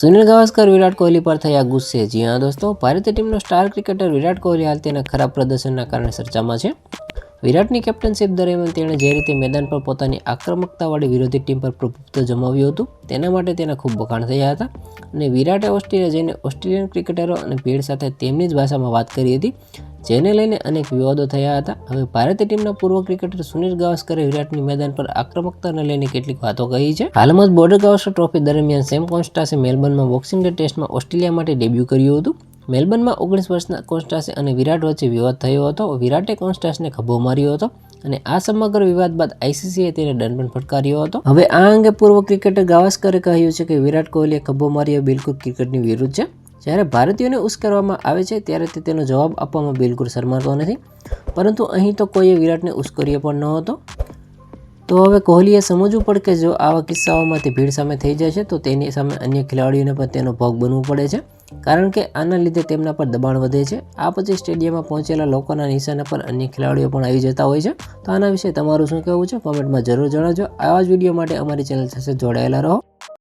સુનિલ ગાવસ્કર વિરાટ કોહલી પર થયા ગુસ્સે। જી હા દોસ્તો, ભારતીય ટીમનો સ્ટાર ક્રિકેટર વિરાટ કોહલી હાલ તેના ખરાબ પ્રદર્શનના કારણે ચર્ચામાં છે। વિરાટની કેપ્ટનશિપ દરમિયાન તેણે જે રીતે મેદાન પર પોતાની આક્રમકતાવાળી વિરોધી ટીમ પર પ્રભુત્વ જમાવ્યું હતું, તેના માટે તેના ખૂબ વખાણ થયા હતા અને વિરાટે ઓસ્ટ્રેલિયા જઈને ઓસ્ટ્રેલિયન ક્રિકેટરો અને ભીડ સાથે તેમની જ ભાષામાં વાત કરી હતી, જેને લઈને અનેક વિવાદો થયા હતા। હવે ભારતીય ટીમના પૂર્વ ક્રિકેટર સુનિલ ગાવસ્કરે વિરાટની મેદાન પર આક્રમકતાને લઈને કેટલીક વાતો કહી છે। હાલમાં જ બોર્ડર ગાવસ્કર ટ્રોફી દરમિયાન સેમ કોન્સ્ટાસે મેલબર્નમાં બોક્સિંગ ડે ટેસ્ટમાં ઓસ્ટ્રેલિયા માટે ડેબ્યુ કર્યું હતું। મેલબર્નમાં 19 વર્ષના કોન્સ્ટાસે અને વિરાટ વચ્ચે વિવાદ થયો હતો। વિરાટે કોન્સ્ટાસને ખભો માર્યો હતો અને આ સમગ્ર વિવાદ બાદ આઈસીસીએ તેને દંડ પણ ફટકાર્યો હતો। હવે આ અંગે પૂર્વ ક્રિકેટર ગાવસ્કરે કહ્યું છે કે વિરાટ કોહલીએ ખભો માર્યો બિલકુલ ક્રિકેટની વિરુદ્ધ છે। જ્યારે ભારતીયોને ઉશ્કેરવામાં આવે છે ત્યારે તે તેનો જવાબ આપવામાં બિલકુલ શરમાતો નથી, પરંતુ અહીં તો કોઈએ વિરાટને ઉશ્કેર્યો પણ નહોતો। તો હવે કોહલીએ સમજવું પડે કે જો આવા કિસ્સાઓમાં તે ભીડ સામે થઈ જાય છે તો તેની સામે અન્ય ખેલાડીઓને પણ તેનો ભોગ બનવું પડે છે, કારણ કે આના લીધે તેમના પર દબાણ વધે છે। આ પછી સ્ટેડિયમમાં પહોંચેલા લોકોના નિશાના પર અન્ય ખેલાડીઓ પણ આવી જતા હોય છે। તો આના વિશે તમારું શું કહેવું છે? કોમેન્ટમાં જરૂર જણાવજો। આવા જ વિડીયો માટે અમારી ચેનલ સાથે જોડાયેલા રહો।